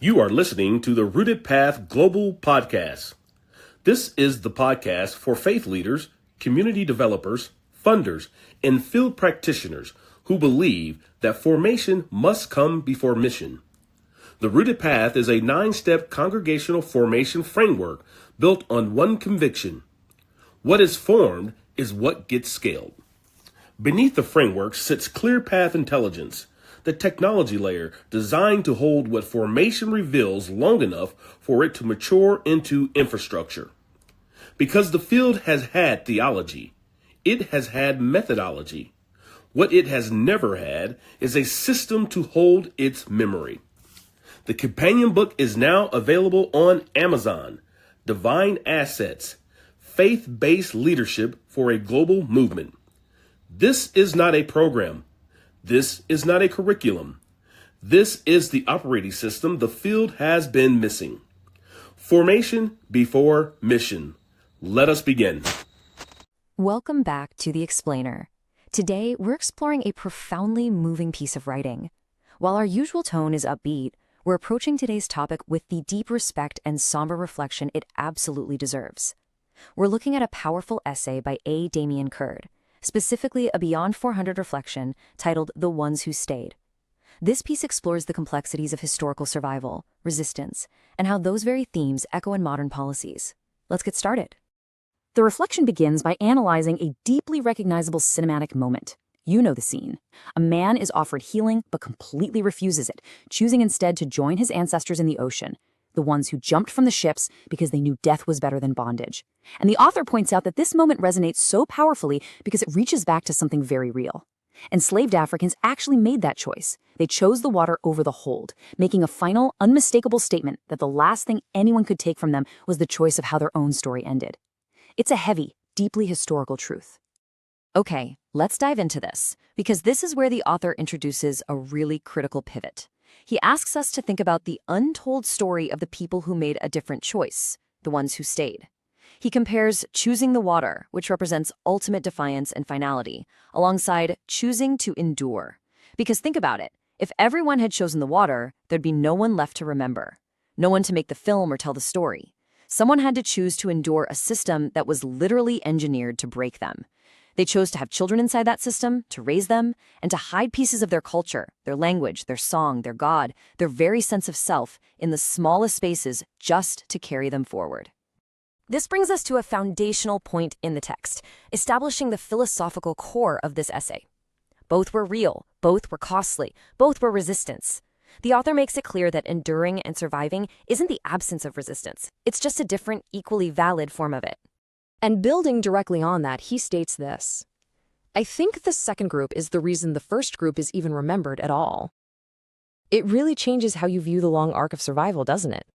You are listening to the Rooted Path Global Podcast. This is the podcast for faith leaders, community developers, funders, and field practitioners who believe that formation must come before mission. The Rooted Path is a 9-step congregational formation framework built on one conviction. What is formed is what gets scaled. Beneath the framework sits clear path intelligence, the technology layer designed to hold what formation reveals long enough for it to mature into infrastructure. Because the field has had theology, it has had methodology. What it has never had is a system to hold its memory. The companion book is now available on Amazon. Divine Assets, Faith-Based Leadership for a Global Movement. This is not a program. This is not a curriculum. This is the operating system the field has been missing. Formation before mission. Let us begin. Welcome back to The Explainer. Today, we're exploring a profoundly moving piece of writing. While our usual tone is upbeat, we're approaching today's topic with the deep respect and somber reflection it absolutely deserves. We're looking at a powerful essay by Damian Curd, specifically a Beyond 400 reflection titled The Ones Who Stayed. This piece explores the complexities of historical survival, resistance, and how those very themes echo in modern policies. Let's get started. The reflection begins by analyzing a deeply recognizable cinematic moment. You know the scene. A man is offered healing but completely refuses it, choosing instead to join his ancestors in the ocean, the ones who jumped from the ships because they knew death was better than bondage. And the author points out that this moment resonates so powerfully because it reaches back to something very real. Enslaved Africans actually made that choice. They chose the water over the hold, making a final, unmistakable statement that the last thing anyone could take from them was the choice of how their own story ended. It's a heavy, deeply historical truth. Okay, let's dive into this, because this is where the author introduces a really critical pivot. He asks us to think about the untold story of the people who made a different choice, the ones who stayed. He compares choosing the water, which represents ultimate defiance and finality, alongside choosing to endure. Because think about it, if everyone had chosen the water, there'd be no one left to remember, no one to make the film or tell the story. Someone had to choose to endure a system that was literally engineered to break them. They chose to have children inside that system, to raise them, and to hide pieces of their culture, their language, their song, their God, their very sense of self in the smallest spaces just to carry them forward. This brings us to a foundational point in the text, establishing the philosophical core of this essay. Both were real, both were costly, both were resistance. The author makes it clear that enduring and surviving isn't the absence of resistance. It's just a different, equally valid form of it. And building directly on that, he states this: I think the second group is the reason the first group is even remembered at all. It really changes how you view the long arc of survival, doesn't it?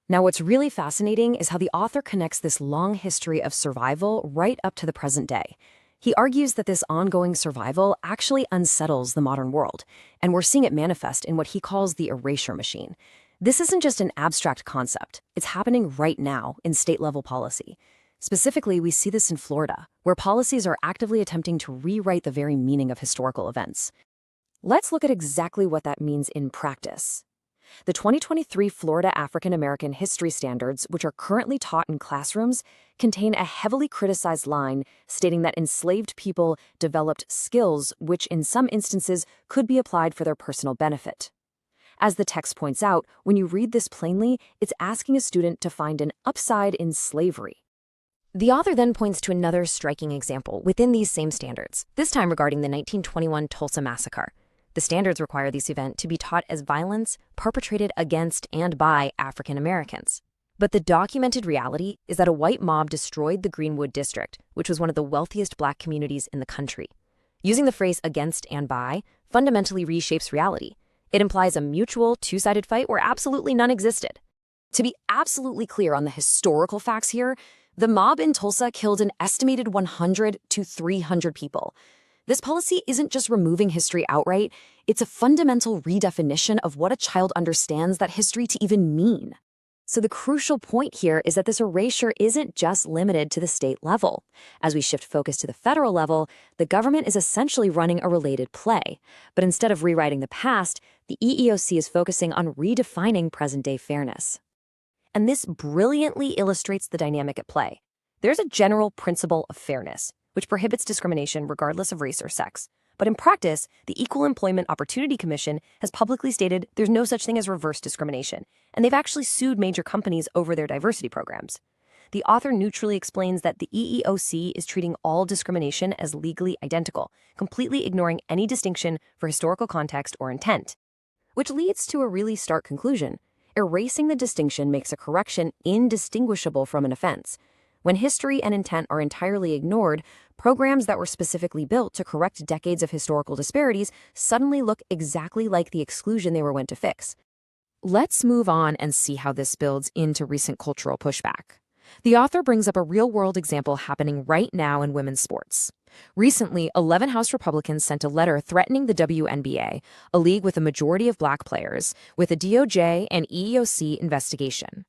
Now, what's really fascinating is how the author connects this long history of survival right up to the present day. He argues that this ongoing survival actually unsettles the modern world, and we're seeing it manifest in what he calls the erasure machine. This isn't just an abstract concept. It's happening right now in state-level policy. Specifically, we see this in Florida, where policies are actively attempting to rewrite the very meaning of historical events. Let's look at exactly what that means in practice. The 2023 Florida African American History Standards, which are currently taught in classrooms, contain a heavily criticized line stating that enslaved people developed skills which in some instances could be applied for their personal benefit. As the text points out, when you read this plainly, it's asking a student to find an upside in slavery. The author then points to another striking example within these same standards, this time regarding the 1921 Tulsa Massacre. The standards require this event to be taught as violence perpetrated against and by African Americans. But the documented reality is that a white mob destroyed the Greenwood District, which was one of the wealthiest Black communities in the country. Using the phrase against and by fundamentally reshapes reality. It implies a mutual, two-sided fight where absolutely none existed. To be absolutely clear on the historical facts here, the mob in Tulsa killed an estimated 100 to 300 people. This policy isn't just removing history outright, it's a fundamental redefinition of what a child understands that history to even mean. So the crucial point here is that this erasure isn't just limited to the state level. As we shift focus to the federal level, the government is essentially running a related play. But instead of rewriting the past, the EEOC is focusing on redefining present-day fairness. And this brilliantly illustrates the dynamic at play. There's a general principle of fairness, which prohibits discrimination regardless of race or sex. But in practice, the Equal Employment Opportunity Commission has publicly stated there's no such thing as reverse discrimination, and they've actually sued major companies over their diversity programs. The author neutrally explains that the EEOC is treating all discrimination as legally identical, completely ignoring any distinction for historical context or intent. Which leads to a really stark conclusion. Erasing the distinction makes a correction indistinguishable from an offense. When history and intent are entirely ignored, programs that were specifically built to correct decades of historical disparities suddenly look exactly like the exclusion they were meant to fix. Let's move on and see how this builds into recent cultural pushback. The author brings up a real-world example happening right now in women's sports. Recently, 11 House Republicans sent a letter threatening the WNBA, a league with a majority of black players, with a DOJ and EEOC investigation.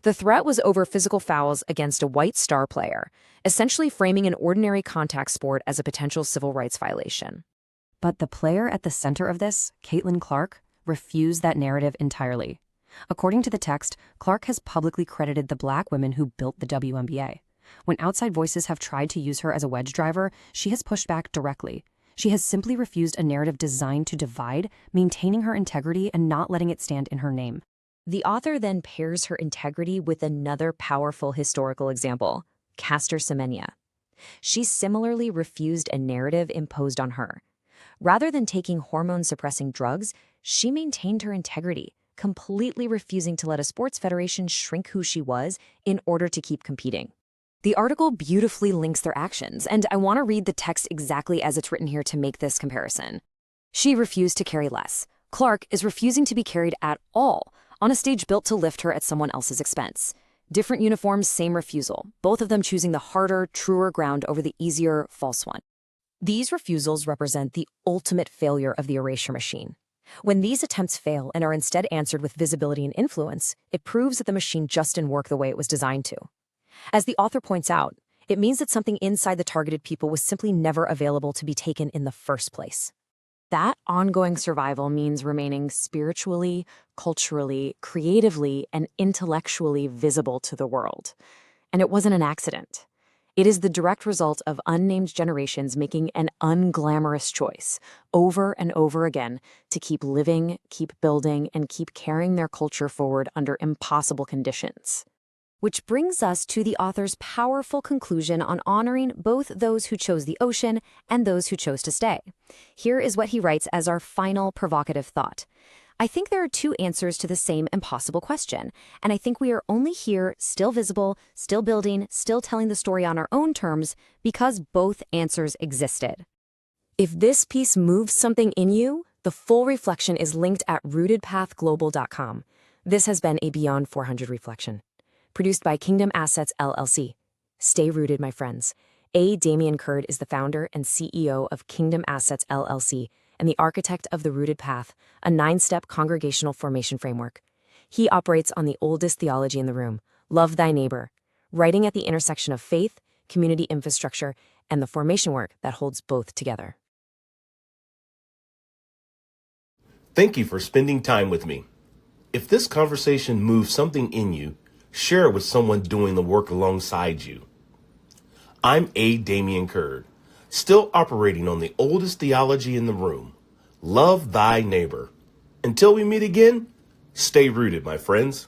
The threat was over physical fouls against a white star player, essentially framing an ordinary contact sport as a potential civil rights violation. But the player at the center of this, Caitlin Clark, refused that narrative entirely. According to the text, Clark has publicly credited the black women who built the WNBA. When outside voices have tried to use her as a wedge driver, she has pushed back directly. She has simply refused a narrative designed to divide, maintaining her integrity and not letting it stand in her name. The author then pairs her integrity with another powerful historical example, Caster Semenya. She similarly refused a narrative imposed on her. Rather than taking hormone-suppressing drugs, she maintained her integrity, completely refusing to let a sports federation shrink who she was in order to keep competing. The article beautifully links their actions, and I want to read the text exactly as it's written here to make this comparison. She refused to carry less. Clark is refusing to be carried at all, on a stage built to lift her at someone else's expense. Different uniforms, same refusal, both of them choosing the harder, truer ground over the easier, false one. These refusals represent the ultimate failure of the erasure machine. When these attempts fail and are instead answered with visibility and influence, it proves that the machine just didn't work the way it was designed to. As the author points out, it means that something inside the targeted people was simply never available to be taken in the first place. That ongoing survival means remaining spiritually, culturally, creatively, and intellectually visible to the world. And it wasn't an accident. It is the direct result of unnamed generations making an unglamorous choice over and over again to keep living, keep building, and keep carrying their culture forward under impossible conditions. Which brings us to the author's powerful conclusion on honoring both those who chose the ocean and those who chose to stay. Here is what he writes as our final provocative thought. I think there are two answers to the same impossible question, and I think we are only here, still visible, still building, still telling the story on our own terms, because both answers existed. If this piece moves something in you, the full reflection is linked at rootedpathglobal.com. This has been a Beyond 400 reflection. Produced by Kingdom Assets, LLC. Stay rooted, my friends. Damian Curd is the founder and CEO of Kingdom Assets, LLC, and the architect of the Rooted Path, a 9-step congregational formation framework. He operates on the oldest theology in the room, love thy neighbor, writing at the intersection of faith, community infrastructure, and the formation work that holds both together. Thank you for spending time with me. If this conversation moves something in you, share it with someone doing the work alongside you. I'm Damian Curd, still operating on the oldest theology in the room. Love thy neighbor. Until we meet again, stay rooted, my friends.